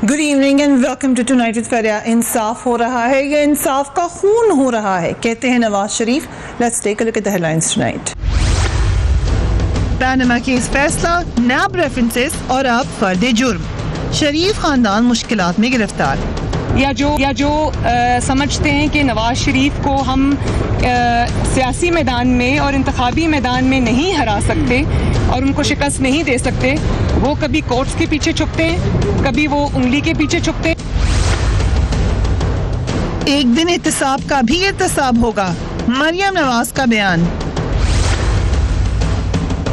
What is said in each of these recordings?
Good evening and welcome to tonight with Faria. इंसाफ हो रहा है या इंसाफ का खून हो रहा है, कहते हैं Nawaz Sharif. Let's take a look at the headlines tonight. Panama case फैसला, नैब रेफरेंसेस और अब फर्द जुर्म। शरीफ खानदान मुश्किलात में गिरफ्तार। या जो समझते हैं कि नवाज शरीफ को हम सियासी मैदान में और इंतखाबी मैदान में नहीं हरा सकते और उनको शिकस्त नहीं दे सकते, वो कभी कोर्ट्स के पीछे छुपते हैं, कभी वो उंगली के पीछे छुपते हैं। एक दिन एहतसाब का भी एहतसाब होगा, मरियम नवाज का बयान।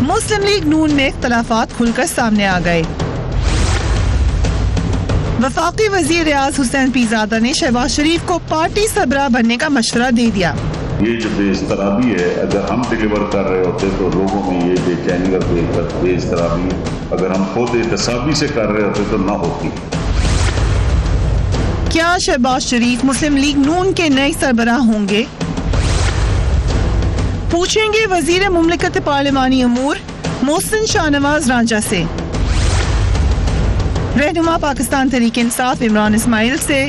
मुस्लिम लीग नून में इख्तलाफात खुलकर सामने आ गए। वफाकी वजीर रियाज हुसैन पीरजादा ने शहबाज शरीफ को पार्टी सरबराह बनने का मशवरा दे दिया। ये जो बेइस्तराबी है, अगर हम डिलीवर कर रहे होते तो लोगों में ये बेचैनी और बेइस्तराबी अगर हम खुद एहतसाबी से कर रहे होते तो ना होती। क्या शहबाज शरीफ मुस्लिम लीग नून के नए सरबराह होंगे? पूछेंगे वजीर मुमलिकत पार्लिमानी अमूर मोहसिन शाहनवाज रांझा से। रहनुमा पाकिस्तान तहरीक इंसाफ इमरान इस्माइल से।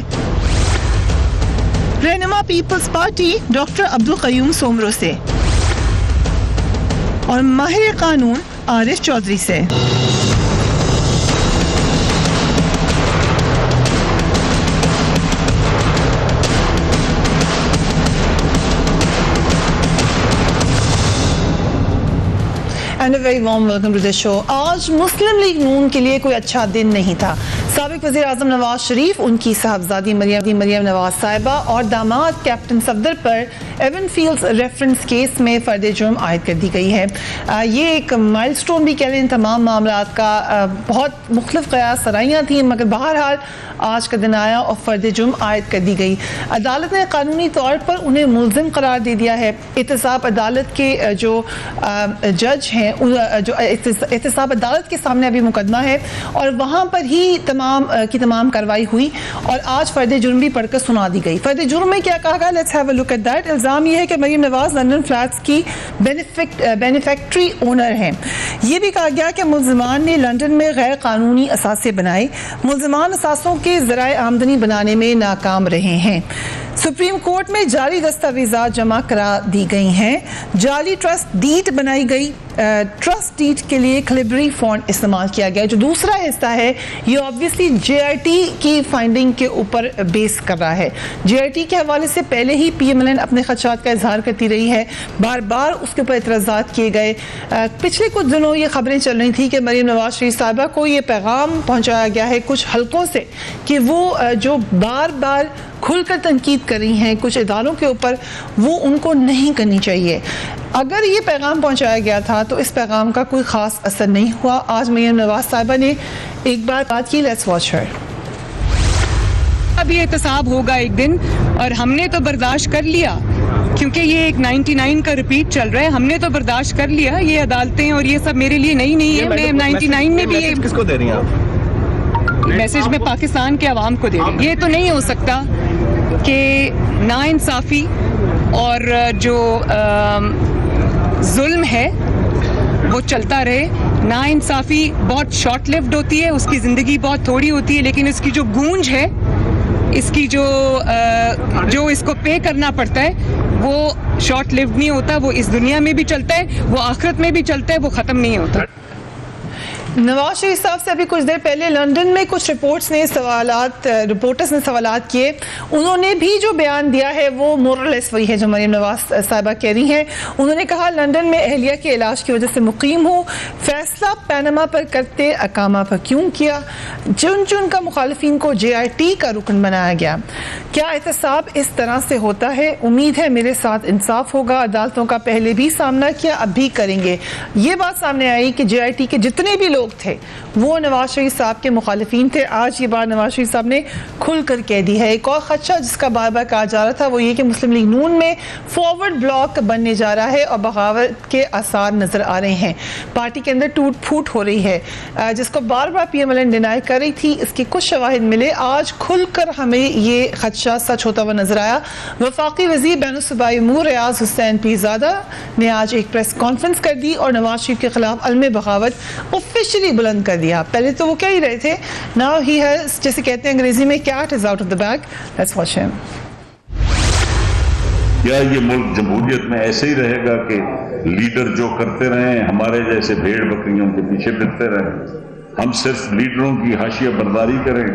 रहनुमा peoples party doctor Abdul Qayyum Soomro से। और माहिर कानून आरिफ चौधरी से। And a very warm welcome to the show. आज मुस्लिम लीग नून के लिए कोई अच्छा दिन नहीं था। साबिक वज़ीर आज़म नवाज शरीफ, उनकी साहबजादी मरियम नवाज साहिबा और दामाद कैप्टन सफदर पर एवन फील्ड्स रेफरेंस केस में फर्द जुर्म आयद कर दी गई है। ये एक माइलस्टोन भी कह लें तमाम मामलात का। बहुत मुख्तलिफ क़यास सराइयाँ थी, मगर बहरहाल आज का दिन आया और फर्द जुर्म आयद कर दी गई। अदालत ने कानूनी तौर पर उन्हें मुलजिम करार दे दिया है। एहतसाब अदालत के जो जज हैं, जो एहतसाब अदालत के सामने अभी मुकदमा है और वहाँ पर ही तमाम कार्रवाई हुई और आज फर्द जुर्म भी पढ़कर सुना दी गई। फर्द जुर्म में क्या कहा गया, let's have a look at that. इल्ज़ाम यह है कि मरियम नवाज लंदन फ्लैट्स की बेनिफिक्ट्री ओनर हैं। ये भी कहा गया कि मुल्ज़िमान ने लंदन में गैर कानूनी असासे बनाए। मुल्ज़िमान असासों के ज़राए आमदनी बनाने में नाकाम रहे हैं। सुप्रीम कोर्ट में जाली दस्तावेज़ात जमा करा दी गई हैं। जाली ट्रस्ट डीड बनाई गई। ट्रस्ट डीड के लिए क्लिबरी फॉन्ट इस्तेमाल किया गया। जो दूसरा हिस्सा है ये ऑब्वियसली JIT की फाइंडिंग के ऊपर बेस कर रहा है। JIT के हवाले से पहले ही PMLN अपने खदशात का इजहार करती रही है, बार बार उसके ऊपर एतराज़ात किए गए। पिछले कुछ दिनों ये खबरें चल रही थी कि मरियम नवाज शरीफ साहिबा को ये पैगाम पहुँचाया गया है कुछ हलकों से कि वो जो बार बार खुलकर तनकीद कर रही हैं कुछ इदारों के ऊपर, वो उनको नहीं करनी चाहिए। अगर ये पैगाम पहुंचाया गया था तो इस पैगाम का कोई ख़ास असर नहीं हुआ। आज मरियम नवाज साहिबा ने एक बात की, लेट्स वॉच हर। अभी एहतसाब होगा एक दिन और हमने तो बर्दाश्त कर लिया क्योंकि ये एक 99 का रिपीट चल रहा है। हमने तो बर्दाश्त कर लिया। ये अदालतें और ये सब मेरे लिए नई नहीं है। मैं 99 में भी ये किसको दे रही हैं आप? मैसेज में पाकिस्तान के अवाम को दे रही हूँ। ये तो नहीं हो सकता कि नाइंसाफ़ी और जो जुल्म है वो चलता रहे। नाइंसाफ़ी बहुत शॉर्ट लिव्ड होती है, उसकी ज़िंदगी बहुत थोड़ी होती है, लेकिन इसकी जो गूंज है, इसकी जो इसको पे करना पड़ता है वो शॉर्ट लिव्ड नहीं होता। वो इस दुनिया में भी चलता है, वो आखिरत में भी चलता है, वो ख़त्म नहीं होता। नवाज शरीफ साहब से अभी कुछ देर पहले लंदन में कुछ रिपोर्टर्स ने सवालात किए। उन्होंने भी जो बयान दिया है वो मोरलेस वही है जो मरियम नवाज साहिबा कह रही हैं। उन्होंने कहा लंदन में अहलिया के इलाज की वजह से मुकीम हो, फैसला पैनामा पर करते अकामा पर क्यों किया, चुन का मुखालिफिन को JIT का रुकन बनाया गया। क्या एहतसाब इस तरह से होता है? उम्मीद है मेरे साथ इंसाफ होगा। अदालतों का पहले भी सामना किया, अब भी करेंगे। ये बात सामने आई कि JIT के जितने भी लोग थे वो नवाज शरीफ साहब के मुखालिफिन थे। आज ये बात नवाज शरीफ साहब ने खुलकर कह दी है। एक और खदशा जिसका बार बार कहा जा रहा था वो ये कि मुस्लिम लीग नून में फॉरवर्ड ब्लॉक बनने जा रहा है और बगावत के आसार नजर आ रहे हैं। पार्टी के अंदर टूट फूट हो रही है, जिसको बार बार PMLN डिनाई कर रही थी। इसके कुछ शवाहिद मिले, आज खुलकर हमें ये खदशा सच होता हुआ नजर आया। वफाकी वज़ीर बैनुल-सूबाई अमूर रियाज हुसैन पीरजादा ने आज एक प्रेस कॉन्फ्रेंस कर दी और नवाज शरीफ के खिलाफ अलम बगावत ऑफिशियल ऑफिशियली बुलंद कर दिया। पहले तो वो कह ही रहे थे, नाउ ही हैज, जैसे कहते हैं अंग्रेजी में, cat is out of the bag. Let's watch him. क्या ये मुल्क जमहूरियत में ऐसे ही रहेगा कि लीडर जो करते रहे हमारे जैसे भेड़ बकरियों के पीछे फिरते रहे? हम सिर्फ लीडरों की हाशिया बर्दारी करें,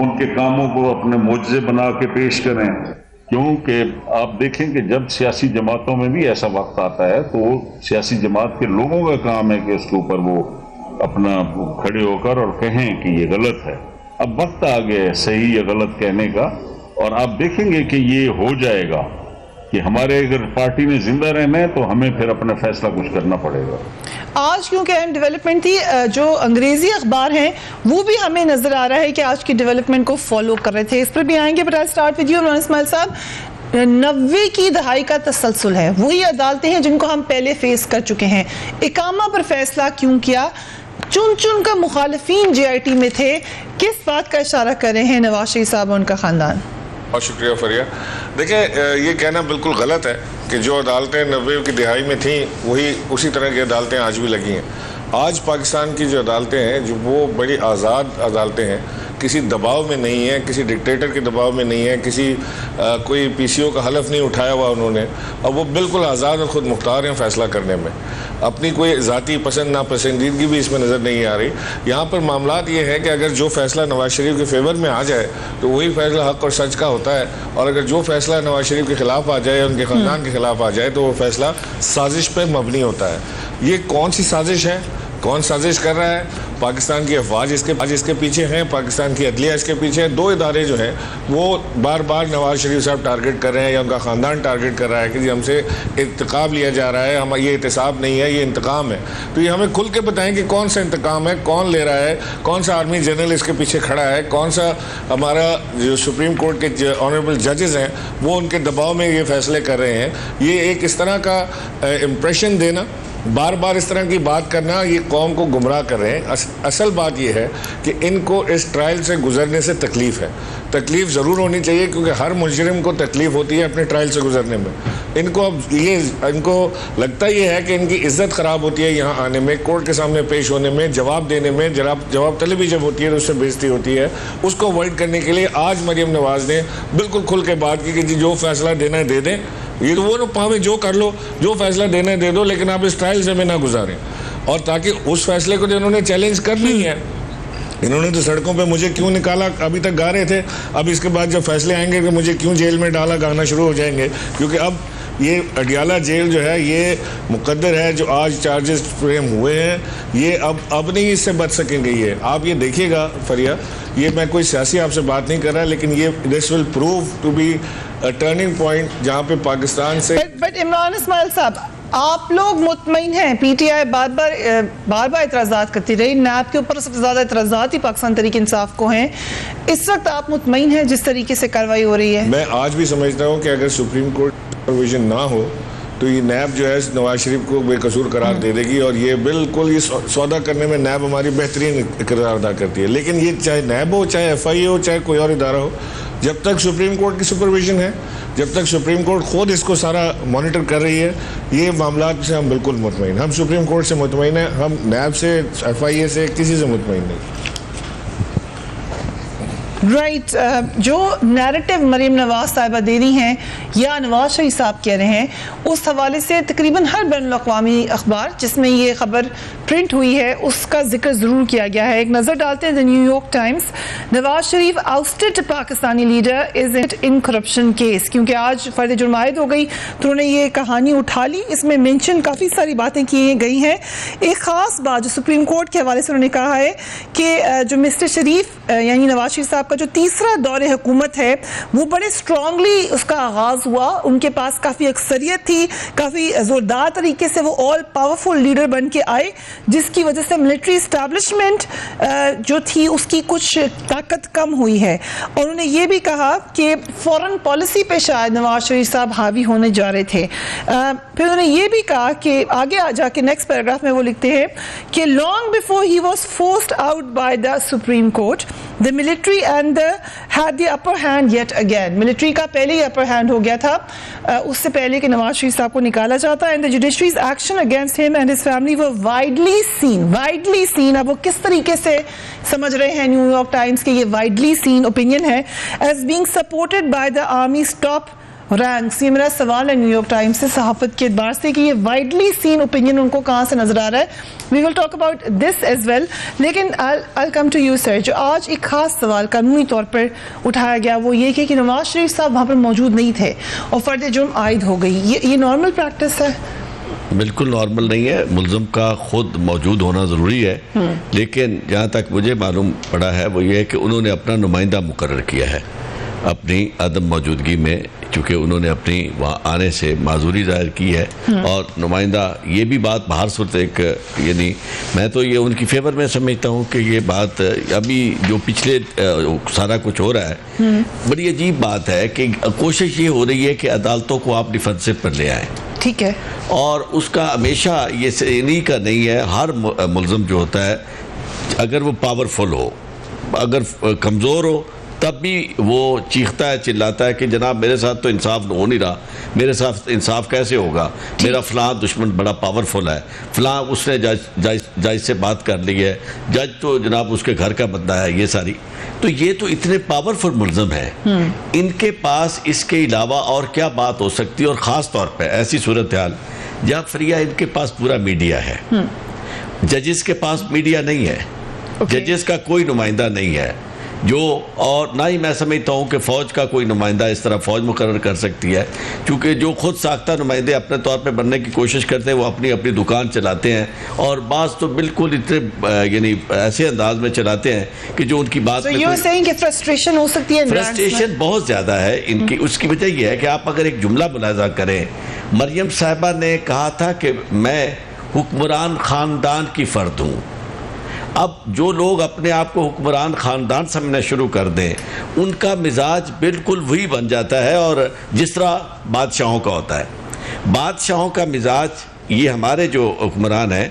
उनके कामों को अपने मुआवजे बना के पेश करें? क्योंकि आप देखें कि जब सियासी जमातों में भी ऐसा वक्त आता है तो सियासी जमात के लोगों का काम है कि उसके ऊपर वो अपना खड़े होकर और कहें कि ये गलत है। अब वक्त आ गया है सही या गलत कहने का, और आप देखेंगे कि ये हो जाएगा कि हमारे अगर पार्टी में जिंदा रहना है तो हमें फिर अपना फैसला कुछ करना पड़ेगा। आज क्योंकि अहम डेवलपमेंट थी, जो अंग्रेजी अखबार हैं वो भी हमें नजर आ रहा है कि आज की डेवलपमेंट को फॉलो कर रहे थे, इस पर भी आएंगे। But I start with you Imran Ismail साहब। 90 की दहाई का तसलसल है, वही अदालतें हैं जिनको हम पहले फेस कर चुके हैं। इकामा पर फैसला क्यों किया? चुन चुन का मुखालिफिन JIT में थे, किस बात का इशारा कर रहे हैं नवाज शरीफ साहब और उनका खानदान? बहुत शुक्रिया फरिया। देखिए, ये कहना बिल्कुल गलत है कि जो अदालतें 90 की दिहाई में थीं वही उसी तरह की अदालतें आज भी लगी हैं। आज पाकिस्तान की जो अदालतें हैं जो वो बड़ी आज़ाद अदालतें हैं, किसी दबाव में नहीं है, किसी डिक्टेटर के दबाव में नहीं है, किसी कोई PCO का हलफ नहीं उठाया हुआ उन्होंने। अब वो बिल्कुल आज़ाद और ख़ुद मुख्तार हैं फ़ैसला करने में। अपनी कोई ज़ाती पसंद नापसंदीदगी भी इसमें नज़र नहीं आ रही। यहाँ पर मामलात ये है कि अगर जो फ़ैसला नवाज शरीफ के फेवर में आ जाए तो वही फ़ैसला हक़ और सच का होता है, और अगर जो फ़ैसला नवाज शरीफ के ख़िलाफ़ आ जाए, उनके ख़ानदान के ख़िलाफ़ आ जाए, तो वो फ़ैसला साजिश पर मबनी होता है। ये कौन सी साजिश है? कौन साजिश कर रहा है? पाकिस्तान की अफवाज इसके पीछे हैं, पाकिस्तान की अदलिया इसके पीछे है। दो इदारे जो हैं वो बार बार नवाज शरीफ साहब टारगेट कर रहे हैं या उनका ख़ानदान टारगेट कर रहा है कि जी हमसे इंतकाम लिया जा रहा है, हम ये एहतसाब नहीं है, ये इंतकाम है। तो ये हमें खुल के बताएं कि कौन सा इंतकाम है, कौन ले रहा है, कौन सा आर्मी जनरल इसके पीछे खड़ा है, कौन सा हमारा जो सुप्रीम कोर्ट के ऑनरेबल जजेस हैं वो उनके दबाव में ये फैसले कर रहे हैं। ये एक इस तरह का इम्प्रेशन देना, बार बार इस तरह की बात करना, ये कौम को गुमराह कर रहे हैं। असल बात ये है कि इनको इस ट्रायल से गुजरने से तकलीफ़ है। तकलीफ़ ज़रूर होनी चाहिए क्योंकि हर मुजरिम को तकलीफ़ होती है अपने ट्रायल से गुजरने में। इनको लगता ये है कि इनकी इज़्ज़त ख़राब होती है यहाँ आने में, कोर्ट के सामने पेश होने में, जवाब देने में। जवाब तलब भी जब होती है तो उससे बेइज्जती होती है। उसको अवॉइड करने के लिए आज मरियम नवाज़ ने बिल्कुल खुल के बात की कि जी जो फैसला देना है दे दें, ये तो वो ना पावे जो कर लो, जो फैसला देना है दे दो, लेकिन आप इस ट्रायल से में ना गुजारें। और ताकि उस फैसले को जो इन्होंने चैलेंज कर नहीं है, इन्होंने तो सड़कों पे मुझे क्यों निकाला अभी तक गा रहे थे, अब इसके बाद जब फैसले आएंगे कि मुझे क्यों जेल में डाला गाना शुरू हो जाएंगे, क्योंकि अब ये अडियाला जेल जो है ये मुकद्दर है। जो आज चार्जेस फ्रेम हुए हैं ये अब नहीं इससे बच सकेंगे। ये आप ये देखिएगा फरिया, ये मैं कोई सियासी आपसे बात नहीं कर रहा, लेकिन ये this will prove to be a turning point जहाँ पे पाकिस्तान से। बट इमरान इस्माइल साहब, आप लोग मुतमईन हैं? PTI बार बार एतराज़ात करती रही, नैब के ऊपर सबसे ज़्यादा एतराज़ात ही पाकिस्तान तहरीक इंसाफ को हैं। इस वक्त आप मुतमईन हैं जिस तरीके से कार्रवाई हो रही है? मैं आज भी समझता हूँ कि अगर सुप्रीम कोर्ट प्रोविजन ना हो तो ये नैब जो है नवाज शरीफ को बेकसूर करार दे देगी, और ये बिल्कुल ये सौदा करने में नैब हमारी बेहतरीन किरदार अदा करती है। लेकिन ये चाहे नैब हो, चाहे FIA हो, चाहे कोई और इदारा हो, जब तक सुप्रीम कोर्ट की सुपरविजन है, जब तक सुप्रीम कोर्ट खुद इसको सारा मॉनिटर कर रही है, ये मामलात से हम बिल्कुल मुतमईन। हम सुप्रीम कोर्ट से मुतमईन हैं, हम नैब से, FIA से, किसी से मुतमईन नहीं। राइट, जो नैरेटिव मरीम नवाज साहिबा दे रही हैं या नवाज शरीफ साहब कह रहे हैं, उस हवाले से तकरीबन हर बैनुल-अक़वामी अखबार जिसमें ये खबर प्रिंट हुई है उसका जिक्र ज़रूर किया गया है। एक नज़र डालते हैं the New York times. Nawaz Sharif ousted Pakistani leader is it in corruption case, क्योंकि आज फर्द जुर्म आयद हो गई तो उन्होंने ये कहानी उठा ली। इसमें मेंशन काफ़ी सारी बातें की गई हैं। एक ख़ास बात जो सुप्रीम कोर्ट के हवाले से उन्होंने कहा है कि जो मिस्टर शरीफ यानी नवाज शरीफ साहब जो तीसरा दौरे हुकूमत है वो बड़े स्ट्रांगली उसका आगाज हुआ, उनके पास काफ़ी अक्सरियत थी, काफ़ी ज़ोरदार तरीके से वो ऑल पावरफुल लीडर बन के आए, जिसकी वजह से मिलिट्री इस्टेब्लिशमेंट जो थी उसकी कुछ ताकत कम हुई है। और उन्होंने ये भी कहा कि फॉरेन पॉलिसी पे शायद नवाज शरीफ साहब हावी होने जा रहे थे। फिर उन्होंने ये भी कहा कि आगे आ जाके नेक्स्ट पैराग्राफ में वो लिखते हैं कि long before he was forced out by the supreme court the military and and had the upper hand yet again. Military का पहले ही upper hand हो गया था, उससे पहले कि नवाज शरीफ साहब को निकाला जाता, and the judiciary's action against him and his family were widely seen. अब वो किस तरीके से समझ रहे हैं न्यूयॉर्क टाइम्स के ये widely seen opinion है as being supported by the army's top ranks. ये मेरा सवाल है न्यूयॉर्क टाइम्स से, सहाफत के एतबार से, कि ये वाइडली सीन ओपिनियन उनको कहाँ से नजर आ रहा है। We will talk about this as well, लेकिन I come to you sir. जो आज एक खास सवाल कानूनी तौर पर उठाया गया वो ये कि नवाज शरीफ साहब वहाँ पर मौजूद नहीं थे और फर्द जुर्म आयद हो गई, ये नॉर्मल प्रैक्टिस है? बिल्कुल नॉर्मल नहीं है, मुल्ज़म का खुद मौजूद होना ज़रूरी है, लेकिन जहाँ तक मुझे मालूम पड़ा है वो ये है कि उन्होंने अपना नुमाइंदा मुकर्रर किया है अपनी अदम मौजूदगी में, चूँकि उन्होंने अपनी वहाँ आने से माजूरी जाहिर की है। और नुमाइंदा, ये भी बात बाहर सूरत एक, यानी मैं तो ये उनकी फेवर में समझता हूँ कि ये बात अभी जो पिछले सारा कुछ हो रहा है, बड़ी अजीब बात है कि कोशिश ये हो रही है कि अदालतों को आप डिफेंसिव पर ले आएँ। ठीक है, और उसका हमेशा ये इन्हीं का नहीं है, हर मुल्ज़म जो होता है अगर वो पावरफुल हो, अगर कमज़ोर हो, तब भी वो चीखता है, चिल्लाता है कि जनाब मेरे साथ तो इंसाफ हो नहीं रहा, मेरे साथ इंसाफ कैसे होगा, मेरा फ़लाँ दुश्मन बड़ा पावरफुल है, फ़लाँ उसने जज से बात कर ली है, जज तो जनाब उसके घर का बंदा है, ये सारी। तो ये तो इतने पावरफुल मुल्ज़म हैं, इनके पास इसके अलावा और क्या बात हो सकती है? और ख़ास तौर पर ऐसी सूरत हाल जहाँ फरिया इनके पास पूरा मीडिया है, जजेस के पास मीडिया नहीं है, जजेस का कोई नुमाइंदा नहीं है जो, और ना ही मैं समझता हूँ कि फ़ौज का कोई नुमाइंदा इस तरह फ़ौज मुकर्रर कर सकती है, क्योंकि जो खुद साख्ता नुमाइंदे अपने तौर पे बनने की कोशिश करते हैं वो अपनी अपनी दुकान चलाते हैं, और बास तो बिल्कुल इतने यानी ऐसे अंदाज में चलाते हैं कि जो उनकी बात फ्रस्ट्रेशन हो सकती है। फ्रस्ट्रेशन बहुत ज़्यादा है इनकी। उसकी वजह यह है कि आप अगर एक जुमला मुलाजा करें, मरियम साहिबा ने कहा था कि मैं हुक्मरान ख़ानदान की फ़र्द हूँ। अब जो लोग अपने आप को हुक्मरान ख़ानदान समझना शुरू कर दें, उनका मिजाज बिल्कुल वही बन जाता है, और जिस तरह बादशाहों का होता है, बादशाहों का मिजाज, ये हमारे जो हुक्मरान हैं,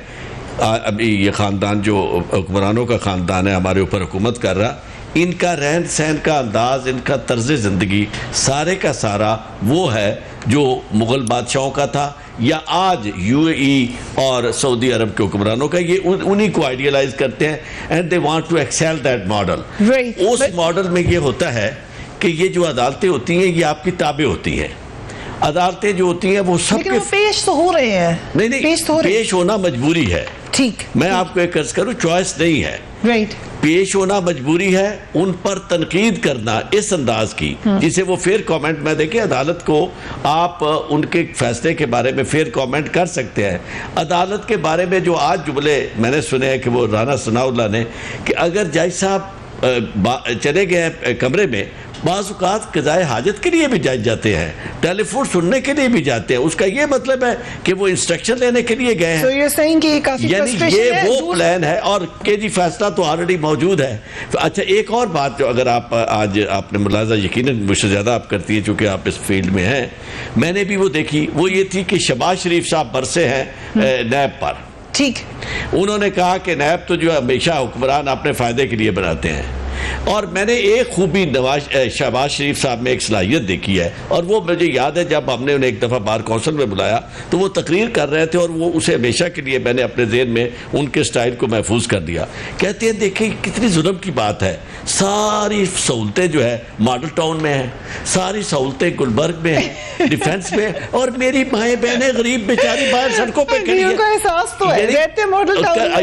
अभी ये ख़ानदान जो हुक्मरानों का ख़ानदान है हमारे ऊपर हुकूमत कर रहा, इनका रहन सहन का अंदाज़, इनका तर्ज ज़िंदगी सारे का सारा वो है जो मुग़ल बादशाहों का था, या आज यूएई और सऊदी अरब के हुक्मरानों का। ये उन्हीं को आइडियलाइज करते हैं, and they want to excel that model. उस मॉडल में ये होता है कि ये जो अदालतें होती हैं ये आपकी ताबे होती हैं। अदालतें जो होती हैं वो सबके पेश तो हो रहे हैं, नहीं, पेश होना मजबूरी है। ठीक, मैं आपको एक अर्ज करूँ, चॉइस नहीं है, राइट, पेश होना मजबूरी है। उन पर तनकीद करना इस अंदाज की जिसे वो फेयर कमेंट में, देखिए अदालत को आप उनके फैसले के बारे में फेयर कमेंट कर सकते हैं। अदालत के बारे में जो आज जुमले मैंने सुने हैं कि वो राना सनाउल्लाह ने, कि अगर जज साहब चले गए हैं कमरे में, बाज़ औक़ात क़ज़ाए हाजत के लिए भी जज जाते हैं, टेलीफोन सुनने के लिए भी जाते हैं, उसका ये मतलब है कि वो इंस्ट्रक्शन लेने के लिए गए हैं। यानी ये वो प्लान है, और के जी फैसला तो ऑलरेडी मौजूद है। तो अच्छा, एक और बात जो अगर आप आज आपने मुलाजा यकीनन मुझसे ज़्यादा आप करती हैं चूँकि आप इस फील्ड में हैं, मैंने भी वो देखी, वो ये थी कि शहबाज शरीफ साहब बरसे हैं नैब पर। ठीक, उन्होंने कहा कि नैब तो जो हमेशा हुक्मरान अपने फ़ायदे के लिए बनाते हैं, और मैंने एक खूबी शहबाज शरीफ साहब में एक सलाहियत देखी है, और वो मुझे याद है जब हमने उन्हें एक दफ़ा बार कौंसिल में बुलाया तो वो तकरीर कर रहे थे, और वो उसे हमेशा के लिए मैंने अपने ज़हन में उनके स्टाइल को महफूज कर दिया। कहते हैं देखिए कितनी जुल्म की बात है, सारी सहूलतें जो है मॉडल टाउन में हैं, सारी सहूलतें गुलबर्ग में हैं, डिफेंस में, और मेरी माएँ बहनें गरीब बेचारी बाहर सड़कों पर खड़ी हैं।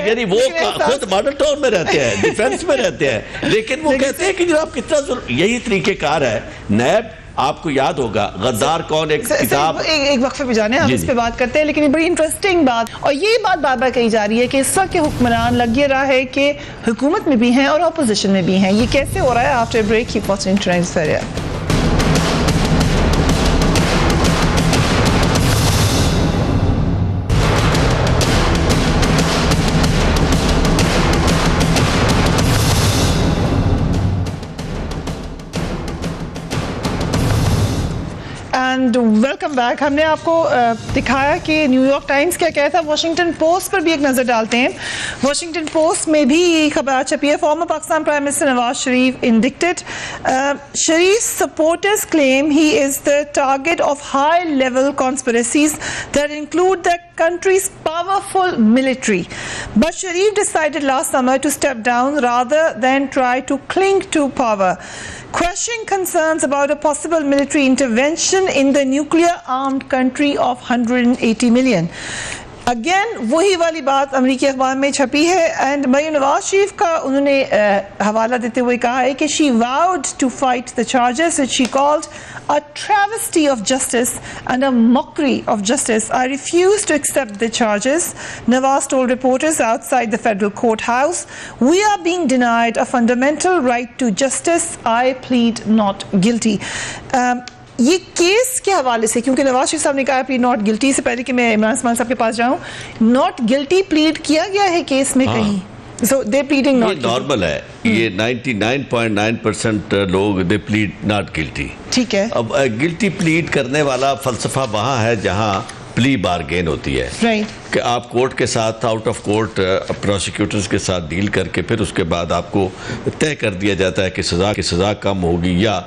यानी वो खुद मॉडल टाउन में रहते हैं, डिफेंस में रहते हैं, लेकिन वो कहते हैं कि जनाब कितना यही तरीक़ेकार है। नैब, आपको याद होगा गद्दार कौन, एक किताब, एक वक्फे पे जाने हम इस पे बात करते हैं, लेकिन ये बड़ी इंटरेस्टिंग बात, और ये बात बार बार कही जा रही है कि इस वक्त के हुक्मरान लग ये रहा है कि हुकूमत में भी हैं और अपोजिशन में भी हैं। ये कैसे हो रहा है? After break keep watching transfer. And welcome back. हमने आपको दिखाया कि न्यूयॉर्क टाइम्स क्या कहता है, वॉशिंगटन पोस्ट पर भी एक नज़र डालते हैं। वॉशिंगटन पोस्ट में भी ये खबर छपी है, farmer Pakistan prime minister Nawaz Sharif indicted. Sharif supporters claim he is the target of high level conspiracies that include the country's powerful military. But Sharif decided last summer to step down rather than try to cling to power, questioning concerns about a possible military intervention in the nuclear-armed country of 180 million. Again वही वाली बात अमरीकी अखबार में छपी है and Maryam Nawaz Sharif का उन्होंने हवाला देते हुए कहा है कि she vowed to fight the charges which she called a travesty of justice and a mockery of justice. I refuse to accept the charges, Nawaz told reporters outside the federal courthouse. We are being denied a fundamental right to justice. I plead not guilty. ये case के हवाले से, क्योंकि नवाज शरीफ साहब ने कहा plead not guilty, से पहले कि मैं इमरान इस्माइल साहब के पास जाऊं, नॉट गिल्टी प्लीड किया गया है केस में कहीं? So they're pleading not guilty. Normal है, ये 99.9% लोग दे प्लीड नॉट गिल्टी। ठीक है। अब गिल्टी प्लीड करने वाला फलसफा वहाँ है जहाँ प्ली बारगेन होती है, राइट, कि आप कोर्ट के साथ आउट ऑफ कोर्ट प्रोसिक्यूटर्स के साथ डील करके फिर उसके बाद आपको तय कर दिया जाता है कि सज़ा कम होगी या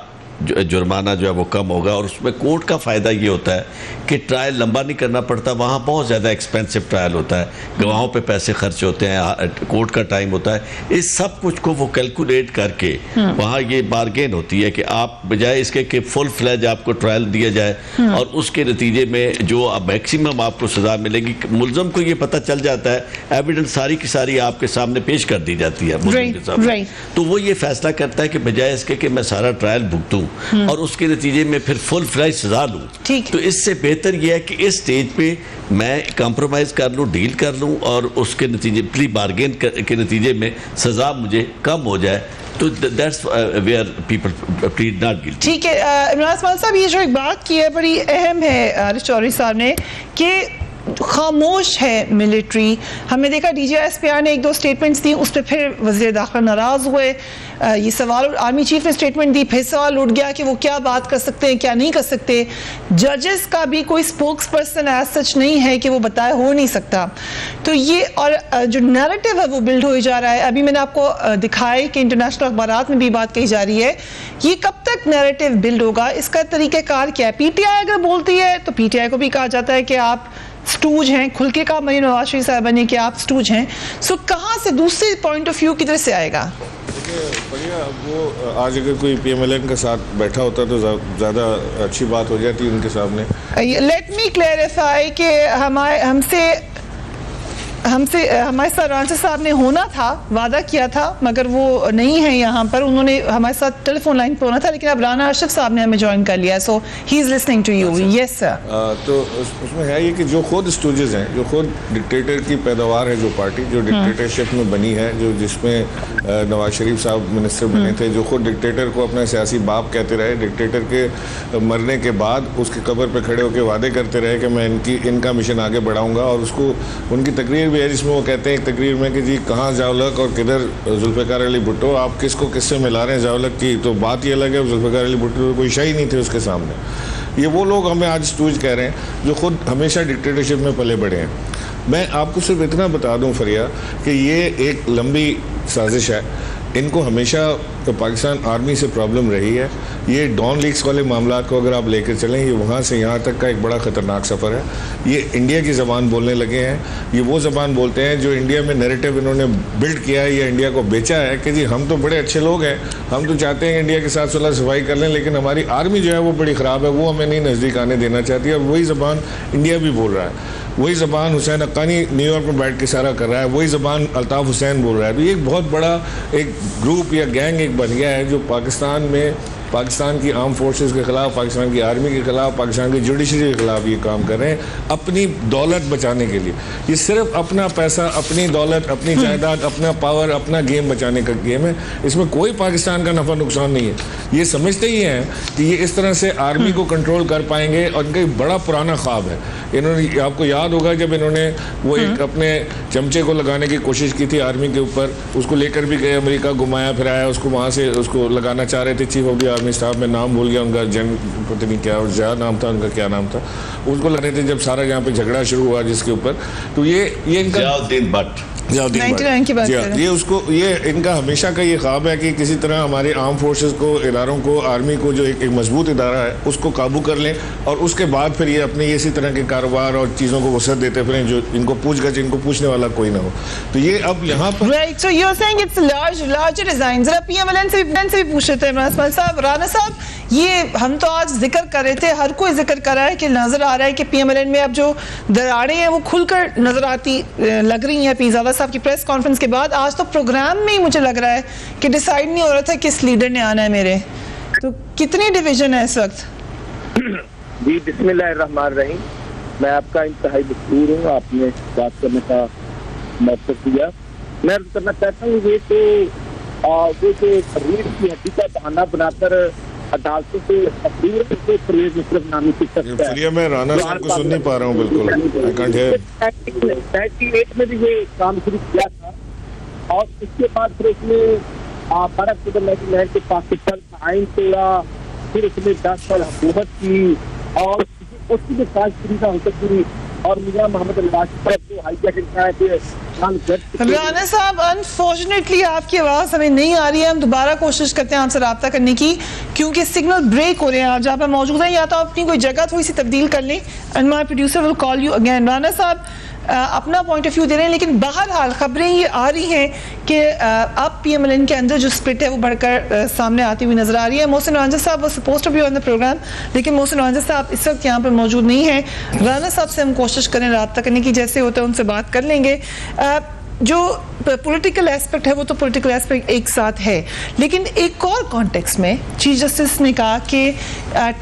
जुर्माना जो है वो कम होगा। और उसमें कोर्ट का फ़ायदा ये होता है कि ट्रायल लंबा नहीं करना पड़ता, वहाँ बहुत ज़्यादा एक्सपेंसिव ट्रायल होता है, गवाहों पे पैसे खर्च होते हैं, कोर्ट का टाइम होता है। इस सब कुछ को वो कैलकुलेट करके वहाँ ये बारगेन होती है कि आप बजाय इसके कि फुल फ्लैज आपको ट्रायल दिया जाए और उसके नतीजे में जो मैक्सिमम आपको सज़ा मिलेगी, मुलज़म को ये पता चल जाता है, एविडेंस सारी की सारी आपके सामने पेश कर दी जाती है मुलज़म के सामने, तो वो ये फैसला करता है कि बजाय इसके कि मैं सारा ट्रायल भुगतूँ और उसके नतीजे में फिर फुल फ्लैज सजा लूं, तो इससे बेहतर यह है कि इस स्टेज पे मैं कॉम्प्रोमाइज कर लूं, डील कर लूं और उसके नतीजे प्ली बारगेन के नतीजे में सजा मुझे कम हो जाए। तो that's where people plead not guilty. ठीक है। इमरान इस्माइल साहब, ये जो एक बात की है बड़ी अहम है आरिफ चौधरी साहब ने कि खामोश है मिलिट्री। हमने देखा DGI-SPR ने एक दो स्टेटमेंट्स दी, उस पर फिर वज़ीर दाखिला नाराज़ हुए, ये सवाल आर्मी चीफ ने स्टेटमेंट दी, फिर सवाल उठ गया कि वो क्या बात कर सकते हैं क्या नहीं कर सकते। जजेस का भी कोई स्पोक्स पर्सन एज सच नहीं है कि वो बताए, हो नहीं सकता। तो ये और जो नैरेटिव है वो बिल्ड हो जा रहा है। अभी मैंने आपको दिखाया कि इंटरनेशनल अखबारात में भी बात कही जा रही है, ये कब तक नैरेटिव बिल्ड होगा, इसका तरीक़ाकार क्या है? PTI अगर बोलती है तो PTI को भी कहा जाता है कि आप स्टूज हैं, खुल के कहा मरीम नवाज शरीफ साहब ने कि आप स्टूज हैं। सो कहाँ से दूसरे पॉइंट ऑफ व्यू किधर से आएगा? बढ़िया, वो आज अगर कोई PMLN के साथ बैठा होता तो ज़्यादा अच्छी बात हो जाती उनके सामने। लेट मी क्लैरिफाई कि हमारे साथ रांचा साहब ने होना था, वादा किया था, मगर वो नहीं है यहाँ पर। उन्होंने हमारे साथ टेलीफोन लाइन पे होना था, लेकिन अब राना अशरफ साहब ने हमें ज्वाइन कर लिया। So he is listening to you. Yes sir. तो उसमें है ये कि जो खुद स्टूजेस हैं, जो खुद डिक्टेटर की पैदावार है, जो पार्टी जो डिक्टेटरशिप में बनी है, जो जिसमें नवाज शरीफ साहब मिनिस्टर बने थे, जो खुद डिक्टेटर को अपना सियासी बाप कहते रहे, डिक्टेटर के मरने के बाद उसकी कब्र पर खड़े होकर वादे करते रहे कि मैं इनका मिशन आगे बढ़ाऊंगा। और उसको उनकी तकरीर भी है जिसमें वो कहते हैं एक तकरीर में कि जी कहाँ जावलक और किधर जुल्फ़िकार अली भुट्टो, आप किसको किससे मिला रहे हैं जावलक की। तो बात ये अलग है, जुल्फ़िकार अली भुट्टो कोई शय ही नहीं थे उसके सामने। ये वो लोग हमें आज स्टूज कह रहे हैं जो खुद हमेशा डिक्टेटरशिप में पले बढ़े हैं। मैं आपको सिर्फ इतना बता दूं फरिया कि ये एक लंबी साजिश है। इनको हमेशा तो पाकिस्तान आर्मी से प्रॉब्लम रही है। ये डॉन लीग्स वाले मामला को अगर आप लेकर चलें, ये वहाँ से यहाँ तक का एक बड़ा ख़तरनाक सफ़र है। ये इंडिया की ज़बान बोलने लगे हैं, ये वो ज़बान बोलते हैं जो इंडिया में नैरेटिव इन्होंने बिल्ड किया है या इंडिया को बेचा है कि जी हम तो बड़े अच्छे लोग हैं, हम तो चाहते हैं इंडिया के साथ सुलह सफाई कर लें, लेकिन हमारी आर्मी जो है वो बड़ी ख़राब है, वो हमें नहीं नज़दीक आने देना चाहती है। और वही ज़बान इंडिया भी बोल रहा है, वही ज़बान हुसैन हक्कानी न्यूयॉर्क में बैठ के सारा कर रहा है, वही ज़बान अल्ताफ़ हुसैन बोल रहा है। तो ये एक बहुत बड़ा एक ग्रुप या गैंग एक बन गया है जो पाकिस्तान में पाकिस्तान की आर्म फोर्सेस के ख़िलाफ़, पाकिस्तान की आर्मी के ख़िलाफ़, पाकिस्तान की जुडिशरी के ख़िलाफ़ ये काम कर रहे हैं अपनी दौलत बचाने के लिए। ये सिर्फ अपना पैसा, अपनी दौलत, अपनी जायदाद, अपना पावर, अपना गेम बचाने का गेम है। इसमें कोई पाकिस्तान का नफ़ा नुकसान नहीं है। ये समझते ही हैं कि ये इस तरह से आर्मी को कंट्रोल कर पाएंगे और इनका एक बड़ा पुराना ख्वाब है। इन्होंने, आपको याद होगा जब इन्होंने वो एक अपने चमचे को लगाने की कोशिश की थी आर्मी के ऊपर, उसको लेकर भी गए अमेरिका, घुमाया फिराया उसको, वहाँ से उसको लगाना चाह रहे थे chief of the army army staff में नाम भूल गया उनका, जन पता नहीं क्या क्या नाम था उनका, क्या नाम था, उनको लगे थे जब सारा यहाँ पे झगड़ा शुरू हुआ जिसके ऊपर, तो ये इनका जियाउद्दीन भट्ट 99 की बात जी कर हाँ, रहे हैं। ये इनका हमेशा का ये ख्वाब है कि किसी तरह हमारे आर्म फोर्सेस को, इदारों को, आर्मी को जो एक मजबूत इदारा है उसको काबू कर लें, और उसके बाद फिर ये अपने इसी तरह के कारोबार और चीज़ों को वसअत देते फिरें जो इनको इनको पूछने वाला कोई ना हो। तो ये अब यहाँ पर Right, so you're saying it's larger design. जरा PMLN से भी पूछ रहे थे इमरान इस्माइल साहब। राना साहब, ये हम तो आज जिक्र कर रहे थे, हर कोई जिक्र कर रहा है कि नजर आ रहा है कि PMLN में अब जो दरारें हैं वो खुलकर नजर आती लग रही हैं। पीरजादा साहब की प्रेस कॉन्फ्रेंस के बाद आज तो प्रोग्राम में ही मुझे लग रहा है कि डिसाइड नहीं हो रहा था किस लीडर ने आना है मेरे। तो कितनी डिवीजन है इस वक्त? जी बिस्मिल्लाहिर्रहमानिर्रहीम। मैं आपका इंतहाई मशहूर हूँ, आपने बात करने का मौका दिया। मैं अर्ज करना चाहता हूँ ये तो वो जो रीढ़ की हड्डी का बहाना बनाकर अदालतों से तकरीर को परवेज मुशर्रफ नामी की सकता है। मैं राना साहब को सुन नहीं पा रहा हूँ बिल्कुल। I can't hear. 98 में भी ये काम शुरू किया था और उसके बाद फिर उसने 12 के पाकिस्तान का आइन तोड़ा, फिर उसने 10 साल हुकूमत की और उसकी जो काशगिरी का हुकूमत और मियां मोहम्मद जो हाईजैकिंग का है। राना साहब, अनफॉर्चुनेटली आपकी आवाज़ हमें नहीं आ रही है। हम दोबारा कोशिश करते हैं आपसे रब्ता करने की, क्योंकि सिग्नल ब्रेक हो रहे हैं। आप जहाँ पर मौजूद हैं या तो अपनी कोई जगह थोड़ी सी तब्दील कर लें, and my producer will call you again. Rana साहब अपना पॉइंट ऑफ व्यू दे रहे हैं, लेकिन बहरहाल खबरें ये आ रही हैं कि अब PMLN के अंदर जो स्प्लिट है वो बढ़कर सामने आती हुई नजर आ रही है। मोहसिन रंजन साहब वो supposed to be on the program, लेकिन मोहसिन रंजन साहब इस वक्त यहाँ पर मौजूद नहीं है। राना साहब से हम कोशिश करें रब्ता करने की, जैसे होता है उनसे बात कर लेंगे। जो पॉलिटिकल एस्पेक्ट है वो तो पॉलिटिकल एस्पेक्ट एक साथ है, लेकिन एक और कॉन्टेक्स्ट में चीफ जस्टिस ने कहा कि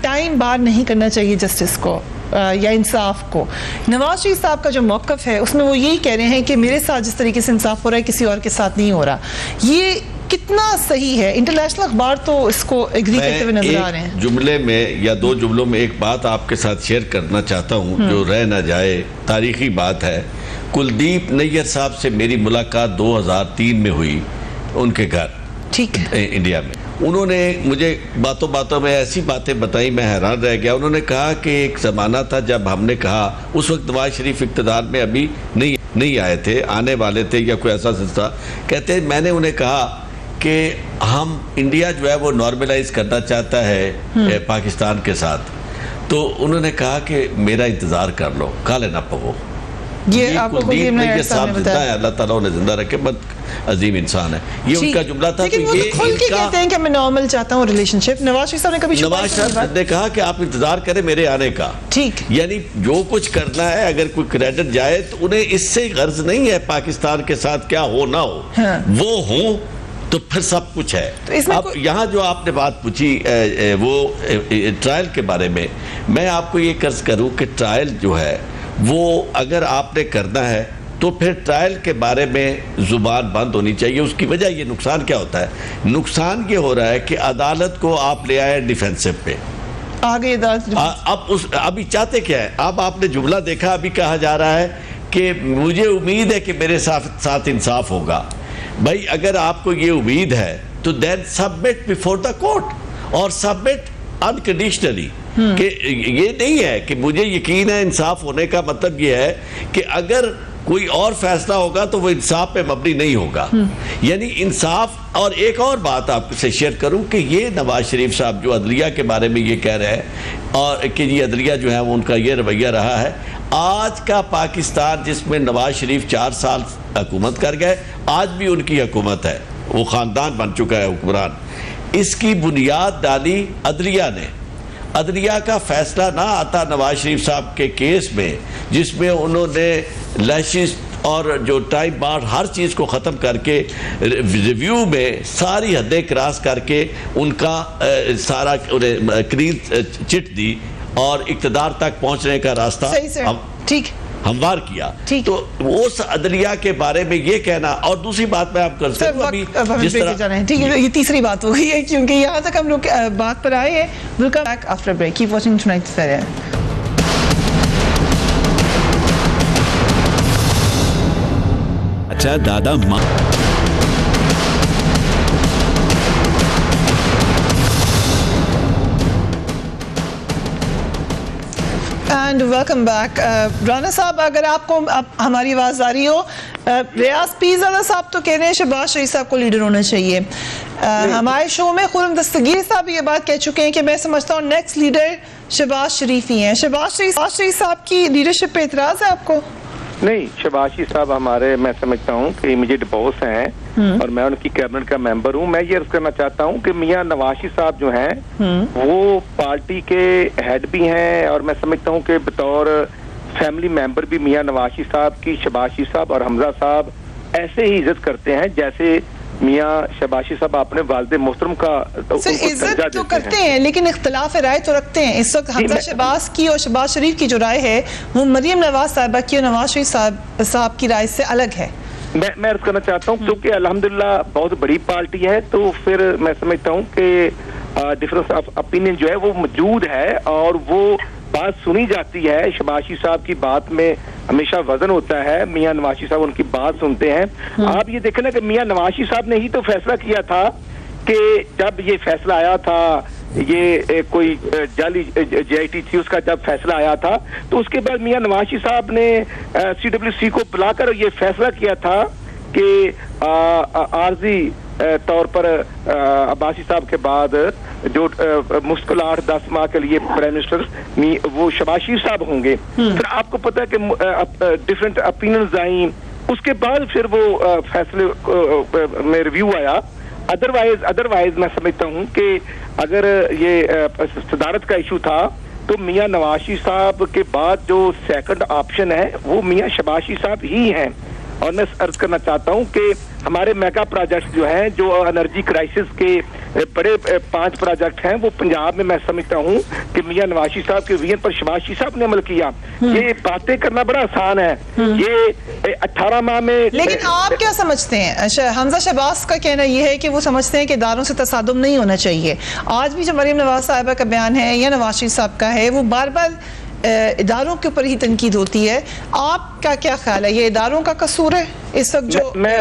टाइम बार नहीं करना चाहिए जस्टिस को या इंसाफ को। नवाज शरीफ साहब का जो मौक़िफ़ है उसमें वो यही कह रहे हैं कि मेरे साथ जिस तरीके से इंसाफ हो रहा है किसी और के साथ नहीं हो रहा। ये कितना सही है? इंटरनेशनल अखबार तो इसको एग्री करते हुए नजर आ रहे हैं। जुमले में या दो जुमलों में एक बात आपके साथ शेयर करना चाहता हूँ जो रह ना जाए, तारीखी बात है। कुलदीप नैयर साहब से मेरी मुलाकात 2003 में हुई उनके घर, ठीक है, इंडिया में। उन्होंने मुझे बातों बातों में ऐसी बातें बताई, मैं हैरान रह गया। उन्होंने कहा कि एक ज़माना था जब हमने कहा, उस वक्त नवाज शरीफ इक़्तिदार में अभी नहीं आए थे, आने वाले थे या कोई ऐसा सिलसिला, कहते मैंने उन्हें कहा कि हम इंडिया जो है वो नॉर्मलाइज करना चाहता है पाकिस्तान के साथ। तो उन्होंने कहा कि मेरा इंतज़ार कर लो, काले ना पवो। ये आपको कुलदीप नैयर साहब जिंदा है, अल्लाह ताला उन्हें जिंदा रखे, बद अजीम इंसान है। ये उनका जुमला था। लेकिन वो तो खुल के कहते हैं कि मैं नॉर्मल चाहता हूँ रिलेशनशिप। नवाज शरीफ साहब ने कभी नवाज साहब ने कहा कि आप इंतजार करें मेरे आने का। ठीक, यानी जो कुछ करना है, अगर कोई क्रेडिट जाए तो उन्हें इससे गर्ज नहीं है पाकिस्तान के साथ क्या हो ना हो, हाँ। वो हो तो फिर सब कुछ है। तो अब यहाँ जो आपने बात पूछी वो ट्रायल के बारे में, मैं आपको ये कर्ज करूँ कि ट्रायल जो है वो अगर आपने करना है तो फिर ट्रायल के बारे में जुबान बंद होनी चाहिए। उसकी वजह ये नुकसान क्या होता है? नुकसान ये हो रहा है कि अदालत को आप ले आए डिफेंसिव पे, आगे अब अभी चाहते क्या है? अब आपने जुमला देखा, अभी कहा जा रहा है कि मुझे उम्मीद है कि मेरे साथ इंसाफ होगा। भाई अगर आपको ये उम्मीद है तो then submit before the court, और सबमिट अनकंडीशनली। कि ये नहीं है कि मुझे यकीन है इंसाफ होने का मतलब ये है कि अगर कोई और फैसला होगा तो वो इंसाफ पे मबनी नहीं होगा, यानी इंसाफ। और एक और बात आपसे शेयर करूं कि ये नवाज शरीफ साहब जो अदलिया के बारे में ये कह रहे हैं और कि ये अदलिया जो है वो उनका ये रवैया रहा है। आज का पाकिस्तान जिसमें नवाज शरीफ 4 साल हुकूमत कर गए, आज भी उनकी हुकूमत है, वो ख़ानदान बन चुका है हुक्मरान। इसकी बुनियाद डाली अदलिया ने। अदलिया का फैसला ना आता नवाज शरीफ साहब के केस में, जिसमें उन्होंने लैशिस और जो टाइम बार हर चीज़ को ख़त्म करके रिव्यू में सारी हदें क्रॉस करके उनका सारा उन्हें क्लीन चिट दी और इक़्तिदार तक पहुंचने का रास्ता ठीक हमवार किया। तो उस अदलिया के बारे में ये कहना। और दूसरी बात मैं आप कर सकता हूं, जिस तरह ठीक है, ये तीसरी बात हो गई है क्योंकि यहाँ तक हम लोग बात पर आए हैं। Will come back after break, keep watching tonight fair. अच्छा दादा माँ एंड वेलकम बैक। राना साहब, अगर आपको हमारी आवाज़ आ रही हो, रियाज पीरज़ादा साहब तो कह रहे हैं शहबाज शरीफ साहब को लीडर होना चाहिए। हमारे शो में खुर्रम दस्तगीर साहब ये बात कह चुके हैं कि मैं समझता हूँ नेक्स्ट लीडर शहबाज शरीफ ही हैं। शहबाज शरीफ साहब की लीडरशिप पे इतराज़ है आपको? नहीं, शहबाज साहब हमारे, मैं समझता हूँ कि इमीडिएट बॉस हैं और मैं उनकी कैबिनेट का मेंबर हूँ। मैं ये अर्ज करना चाहता हूँ कि मियां नवाज साहब जो हैं वो पार्टी के हेड भी हैं और मैं समझता हूँ कि बतौर फैमिली मेंबर भी मियां नवाज साहब की शहबाज साहब और हमजा साहब ऐसे ही इज्जत करते हैं जैसे मियां शहबाज साहब अपने वालिद मोहतरम का इज्जत तो करते हैं, लेकिन इख्तलाफ राय तो रखते हैं। इस वक्त हमजा शहबाज की और शहबाज शरीफ की जो राय है वो मरियम नवाज साहिबा की और नवाज शरीफ साहब की राय से अलग है। मैं अर्ज करना चाहता हूँ क्योंकि अल्हम्दुलिल्लाह बहुत बड़ी पार्टी है, तो फिर मैं समझता हूँ कि डिफरेंस ऑफ ओपिनियन जो है वो मौजूद है और वो बात सुनी जाती है। शहबाज साहब की बात में हमेशा वजन होता है, मियां नवाज साहब उनकी बात सुनते हैं। आप ये देखें ना कि मियां नवाज साहब ने ही तो फैसला किया था कि जब ये फैसला आया था, ये कोई जाली JIT थी, उसका जब फैसला आया था तो उसके बाद मियां नवाज साहब ने CWC को बुलाकर ये फैसला किया था कि आर्जी तौर पर अब्बासी साहब के बाद जो मुश्किल 8-10 माह के लिए प्राइम मिनिस्टर वो शहबाज शरीफ साहब होंगे। फिर आपको पता है कि डिफरेंट ओपिनियंस आई, उसके बाद फिर वो फैसले में रिव्यू आया। अदरवाइज मैं समझता हूँ कि अगर ये सदारत का इशू था तो मियां नवाज साहब के बाद जो सेकंड ऑप्शन है वो मियां शहबाज साहब ही हैं। और मैं अर्ज करना चाहता हूँ कि हमारे मेगा प्रोजेक्ट जो हैं, जो एनर्जी क्राइसिस के बड़े 5 प्रोजेक्ट हैं, वो पंजाब में मैं समझता हूँ कि मियां नवाज साहब के विजन पर शहबाज साहब ने अमल किया। ये बातें करना बड़ा आसान है, ये 18 माह में। लेकिन आप क्या समझते हैं? हमजा शहबाज का कहना यह है कि वो समझते हैं कि इदारों से तसादुम नहीं होना चाहिए। आज भी जो मरियम नवाज साहिबा का बयान है या नवाज शरीफ साहब का है, वो बार बार इदारों के ऊपर ही तनकीद होती है। आपका क्या ख्याल है, ये इदारों का कसूर है इस वक्त जो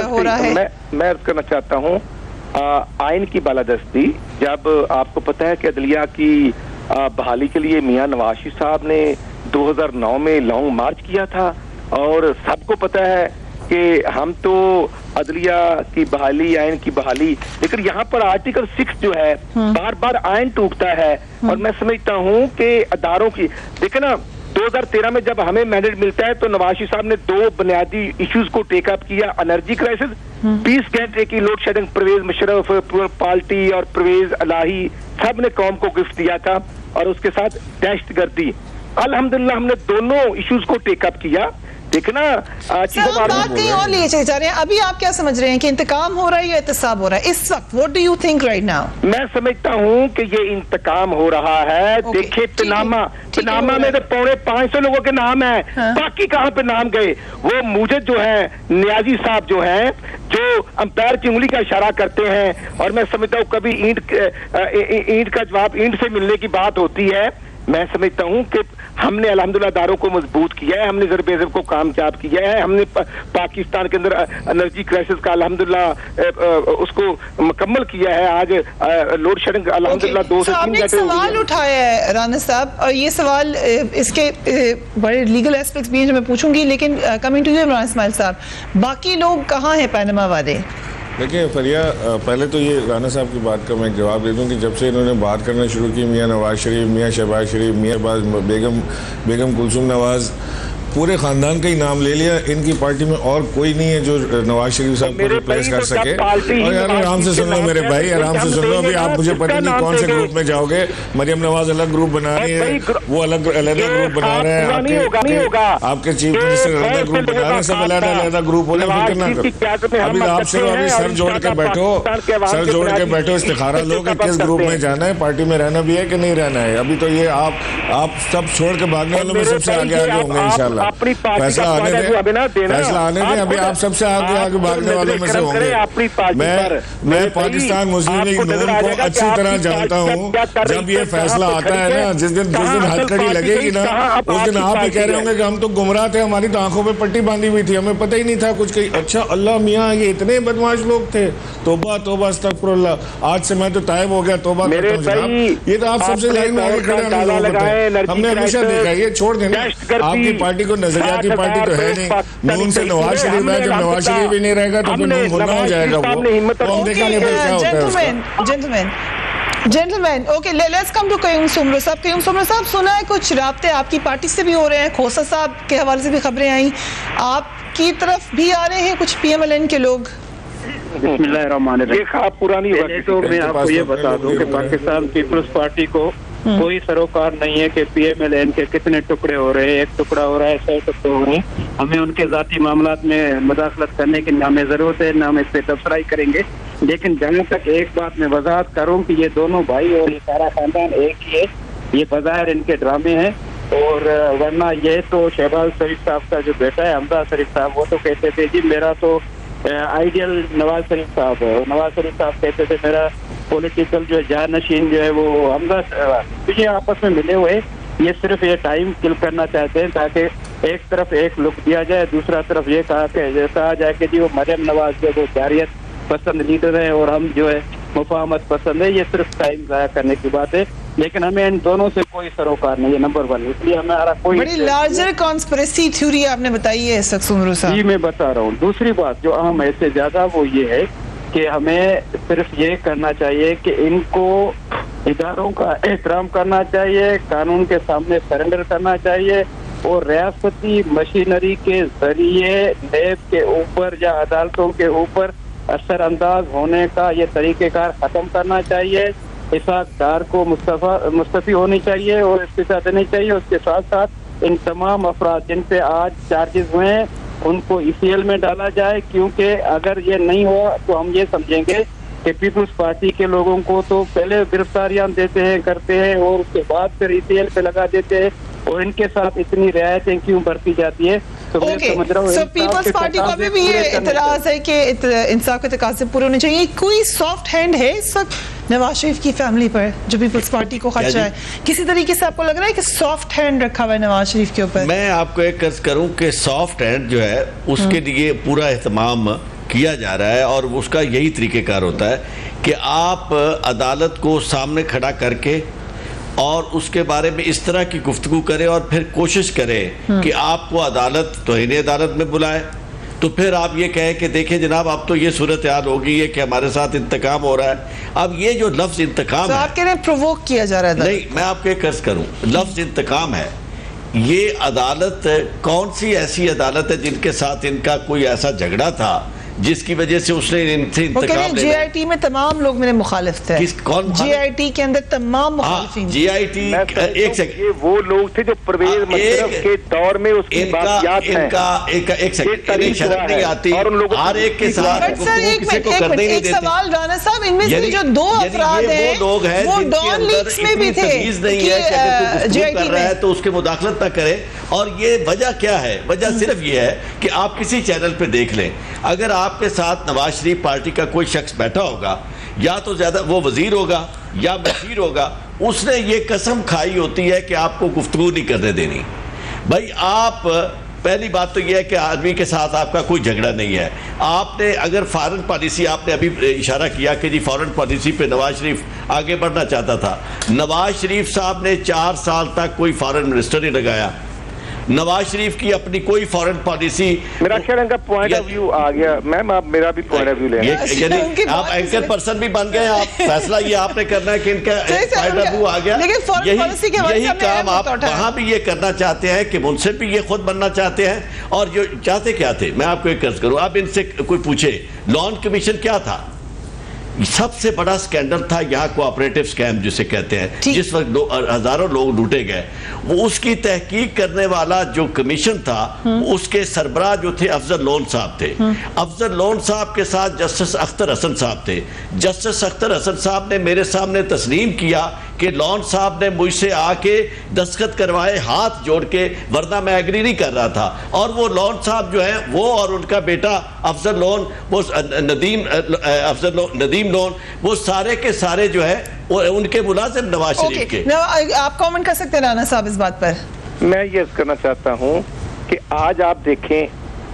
हो रहा है? मैं अर्ज करना चाहता हूँ आइन की बालादस्ती, जब आपको पता है कि अदलिया की बहाली के लिए मियां नवाज साहब ने 2009 में लॉन्ग मार्च किया था और सबको पता है कि हम तो अदलिया की बहाली, आइन की बहाली, लेकिन यहाँ पर आर्टिकल 6 जो है बार बार आइन टूटता है। और मैं समझता हूँ कि अदारों की देखे ना, 2013 में जब हमें मैंडेट मिलता है तो नवाज साहब ने 2 बुनियादी इश्यूज को टेकअप किया, एनर्जी क्राइसिस, पीस कैंट की load shedding, Pervez Musharraf, party और परवेज इलाही सब ने कौम को गिफ्ट दिया था और उसके साथ दहशतगर्दी। अल्हम्दुलिल्लाह हमने दोनों इश्यूज को टेकअप किया। देखना बात कहीं और लिए चले जा रहे हैं। अभी आप क्या समझ रहे हैं कि इंतकाम हो रहा है या एहतसाब हो रहा है इस वक्त? What do you think right now? मैं समझता हूँ कि ये इंतकाम हो रहा है। देखिए पनामा में तो 550 लोगों के नाम है, बाकी कहाँ पे नाम गए? वो मुझे जो है नियाजी साहब जो हैं, जो अंपायर की उंगली का इशारा करते हैं, और मैं समझता हूँ कभी ईंट का जवाब ईंट से मिलने की बात होती है। मैं समझता हूँ कि हमने अल्हम्दुलिल्लाह दारों को मजबूत किया है, हमने ज़रबेज़र को कामयाब किया है, हमने पाकिस्तान के अंदर एनर्जी क्राइसिस का अल्हम्दुलिल्लाह उसको मुकम्मल किया है। आज लोड शेडिंग अल्हम्दुलिल्लाह 2 से 3 घंटे सवाल उठाया है राना साहब, और ये सवाल इसके बड़े लीगल एस्पेक्ट्स भी हैं जो मैं पूछूंगी, लेकिन coming to you Imran Ismail साहब, बाकी लोग कहाँ हैं पैनमा वाले? देखिए फरिया, पहले तो ये राना साहब की बात का मैं जवाब दे दूं कि जब से इन्होंने बात करना शुरू की, मियां नवाज शरीफ, मियां शहबाज शरीफ, मियां बेगम कुलसूम नवाज, पूरे खानदान का ही नाम ले लिया। इनकी पार्टी में और कोई नहीं है जो नवाज शरीफ साहब को रिप्लेस कर सके। और यार आराम से सुन लो मेरे भाई, आराम से सुन लो। अभी आप मुझे पता नहीं कौन से ग्रुप में जाओगे। मरियम नवाज अलग ग्रुप बना रही है, वो अलग ग्रुप बना रहे हैं, आपके चीफ मिनिस्टर अलग ग्रुप बना रहे हैं, सब अलग ग्रुप हो रहे। फिक्र ना करो, अभी आप सिर्फ अभी सर जोड़ के बैठो, इस्तिखारा लो कि किस ग्रुप में जाना है, पार्टी में रहना भी है कि नहीं रहना है। अभी तो ये आप सब छोड़ के भागने वालों में सबसे आगे होंगे इंशाल्लाह। साहब, अपनी पार्टी फैसला का आने दें, अभी ना देना, फैसला आने दें। अभी आप सबसे आगे भागने वालों में से होंगे। मैं पाकिस्तान मुस्लिम लीग नून को अच्छी तरह जानता हूँ। जब ये फैसला आता है ना, जिस दिन हथकड़ी लगेगी ना, उस दिन आप ही कह रहे होंगे कि हम तो गुमराह थे, हमारी तो आंखों पे पट्टी बांधी हुई थी, हमें पता ही नहीं था कुछ। अच्छा अल्लाह मियाँ, ये इतने बदमाश लोग थे। तौबा तौबा अस्तगफुरुल्लाह। आज से मैं तो ताइब हो गया, तौबा करता हूँ जनाब। ये तो आप सबसे लाइन में आगे खड़े होने लोग होते हैं। हमने हमेशा देखा, ये छोड़ देना। आपकी पार्टी को नजरियाती पार्टी तो है नहीं। नून से नवाज शरीफ है, जब नवाज शरीफ ही नहीं रहेगा तो फिर नून गुना हो जाएगा वो। तो हम देखेंगे फिर क्या होता है उसका। Gentleman, okay, let's come to Qayyum Soomro साहब। कयूम सुमरो साहब, सुना है कुछ राब्ते आपकी पार्टी से भी हो रहे हैं, खोसा साहब के हवाले से भी खबरें आई, आपकी तरफ भी आ रहे हैं कुछ PMLN के लोग? ये ख्वाब पूरा नहीं हुआ। तो मैं आपको ये बता दूं कि पाकिस्तान पीपल्स पार्टी को कोई सरोकार नहीं है कि PMLN के कितने टुकड़े हो रहे हैं, 1 टुकड़ा हो रहा है, 100 टुकड़े हो रहे हैं। हमें उनके जाती मामलात में मुदाखलत करने की ना हमें जरूरत है, ना हम इस पर तबसराई करेंगे। लेकिन जहाँ तक एक बात मैं वजाहत करूँ कि ये दोनों भाई और ये सारा खानदान एक ही है, ये बज़ाहिर इनके ड्रामे हैं। और वरना ये तो शहबाज शरीफ साहब का जो बेटा है हमजा शरीफ साहब, वो तो कहते थे जी मेरा तो आइडियल नवाज शरीफ साहब है। नवाज शरीफ साहब कहते थे मेरा पॉलिटिकल जो है जानशीन जो है वो हमजा। तो ये आपस में मिले हुए, ये सिर्फ ये टाइम किल करना चाहते हैं ताकि एक तरफ एक लुक दिया जाए, दूसरा तरफ ये कहा जाए कि जी वो मरियम नवाज जो वो जारियत पसंद लीडर है और हम जो है मुफाहमत पसंद है। ये सिर्फ टाइम ज़ाया करने की बात है, लेकिन हमें इन दोनों से कोई सरोकार नहीं है, नंबर 1। इसलिए हमारा कोई बड़ी लार्जर कॉन्स्पिरेसी थ्योरी आपने बताई है सुमरो साहब। जी मैं बता रहा हूँ। दूसरी बात जो अहम है से ज्यादा वो ये है कि हमें सिर्फ ये करना चाहिए कि इनको इदारों का एहतराम करना चाहिए, कानून के सामने सरेंडर करना चाहिए और रियासती मशीनरी के जरिए नैब के ऊपर या अदालतों के ऊपर असर अंदाज होने का ये तरीक़ेकार ख़त्म करना चाहिए। इसाक डार को मुस्तफ़ी होनी चाहिए और इस्तीफ़ा देनी चाहिए। उसके साथ साथ इन तमाम अफराद जिन पे आज चार्जेस हुए हैं उनको ECL में डाला जाए, क्योंकि अगर ये नहीं हुआ तो हम ये समझेंगे कि पीपल्स पार्टी के लोगों को तो पहले गिरफ्तारियां देते हैं करते हैं और उसके बाद फिर ECL पे लगा देते हैं और इनके साथ इतनी रियायतें क्यों बरती जाती है। तो मैं समझ रहा हूँ पीपल्स पार्टी को अभी भी ये इतराज है कि इंसाफ के तकाज़े पूरे होने चाहिए। कोई सॉफ्ट हैंड है इस वक्त नवाज शरीफ की फैमिली पर जो पीपल्स पार्टी को खर्चा है? किसी तरीके से आपको लग रहा है कि सॉफ्ट हैंड रखा हुआ है नवाज शरीफ के ऊपर? मैं आपको एक अर्ज करूं कि सॉफ्ट हैंड जो है उसके लिए पूरा एहतमाम किया जा रहा है और उसका यही तरीक़ेकार होता है कि आप अदालत को सामने खड़ा करके और उसके बारे में इस तरह की गुफ्तगू करें और फिर कोशिश करें कि आपको अदालत तौहीन अदालत में बुलाए। तो फिर आप ये कहें कि देखें जनाब अब तो ये सूरत हाल हो गई है कि हमारे साथ इंतकाम हो रहा है। अब ये जो लफ्ज़ इंतकाम तो आप कह रहे हैं प्रोवोक किया जा रहा है? नहीं, मैं आपको एक अर्ज करूं, लफ्ज़ इंतकाम है। ये अदालत कौन सी ऐसी अदालत है जिनके साथ इनका कोई ऐसा झगड़ा था जिसकी वजह से उसने इनसे इंतकाम लेना? JIT में तमाम लोग मेरे मुखालिफ थे। कौन? JIT के अंदर तमाम मुखालिफिन। JIT एक सेकंड, ये वो लोग थे जो परवेज मुशर्रफ के दौर में उसकी बात याद है। एक सेकंड, शर्म नहीं आती हर एक के साथ किसी को करने नहीं देते। सवाल राना साहब, इनमें से जो 2 अफराद हैं वो डॉन लीक्स में भी थे नहीं है कि JIT कर रहा है तो उसके मुदाखलत ना करे। और ये वजह क्या है? वजह सिर्फ ये है कि आप किसी चैनल पे देख लें, अगर आपके साथ नवाज शरीफ पार्टी का कोई शख्स बैठा होगा, या तो ज्यादा वो वजीर होगा या मशीर होगा, उसने ये कसम खाई होती है कि आपको गुफ्तगू नहीं करने देनी। भाई आप पहली बात तो यह है कि आदमी के साथ आपका कोई झगड़ा नहीं है। आपने अगर फॉरेन पॉलिसी, आपने अभी इशारा किया कि जी फॉरेन पॉलिसी पे नवाज शरीफ आगे बढ़ना चाहता था। नवाज शरीफ साहब ने 4 साल तक कोई फॉरेन मिनिस्टर नहीं लगाया। नवाज शरीफ की अपनी कोई फॉरेन पॉलिसी, मेरा ख्याल का पॉइंट ऑफ व्यू आ गया। मैम आप मेरा भी पॉइंट ऑफ व्यू लें। यानी आप एंकर पर्सन भी बन गए, आप फैसला ये आपने करना है कि इनका पॉइंट ऑफ व्यू आ गया। यही काम आप वहाँ भी ये करना चाहते हैं कि मुनसिफ भी ये खुद बनना चाहते हैं। और जो चाहते क्या थे, मैं आपको एक अर्ज करूँ, आप इनसे कोई पूछे लॉन कमीशन क्या था? सबसे बड़ा स्कैंडल था यहाँ कोऑपरेटिव स्कैम जिसे कहते हैं, ठीक। जिस वक्त हजारों लोग लूटे गए, वो उसकी तहकीक करने वाला जो कमीशन था उसके सरबराह जो थे अफजल लोन साहब थे। अफजल लोन साहब के साथ जस्टिस अख्तर हसन साहब थे। जस्टिस अख्तर हसन साहब ने मेरे सामने तस्लीम किया कि लोन साहब ने मुझसे आके दस्तखत करवाए हाथ जोड़ के, वरना मैं एग्री नहीं कर रहा था। और वो लोन साहब जो है वो और उनका बेटा अफजल लोन, वो नदीम लोन, वो सारे के सारे जो है वो उनके मुलाजिम नवाज शरीफ के। आप कमेंट कर सकते हैं राना साहब इस बात पर? मैं ये करना चाहता हूँ कि आज आप देखें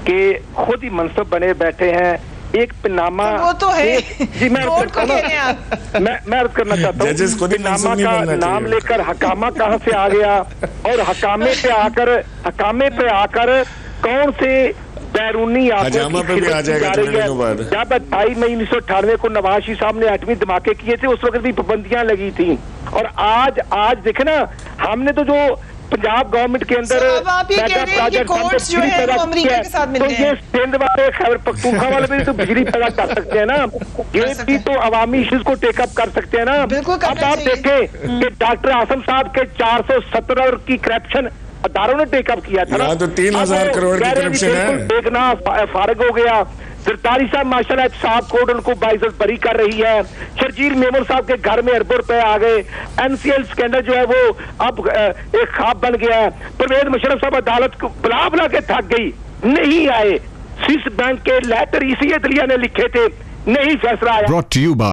कि खुद ही मनसब बने बैठे हैं, एक पनामा तो वो तो है जी, मैं कोर्ट को कह रहे हैं आप। मैं अर्ज करना चाहता हूँ, पनामा का नाम लेकर हकामा कहाँ से आ गया, और हकामे पे आकर कौन से बैरूनी हजामा पे भी आ जाएगा थोड़ी दिनों बाद। जब 28 मई 1998 को नवाज शरीफ साहब ने 8वीं धमाके किए थे, उस वक्त भी पाबंदियां लगी थी। और आज देखे ना, हमने तो जो पंजाब गवर्नमेंट के अंदर अब आप ये कह रहे हैं कि कोर्ट्स जो है वो अमेरिका के साथ मिलते हैं, तो ये सिंध वाले खैबर पख्तूनख्वा वाले भी तो बिजली पैदा कर सकते हैं ना, ये भी तो अवामी इश्यूज को टेकअप कर सकते हैं ना। बिल्कुल अब आप देखें कि डॉक्टर आसम साहब के 470 की करप्शन अदारों ने टेकअप किया था ना, तो 3000 करोड़ की करप्शन है। देखना फारग हो गया। जरदारी साहब माशाल्लाह साहब कोर्ट उनको बाइज्जत बरी कर रही है। शर्जील मेमन साहब के घर में अरबों रुपए आ गए। एनसीएल स्कैंडल जो है वो अब एक ख्वाब बन गया है। परवेज मुशर्रफ साहब अदालत को बुला के थक गई, नहीं आए। स्विस बैंक के लेटर इसी अदलिया ने लिखे थे, नहीं फैसला आया।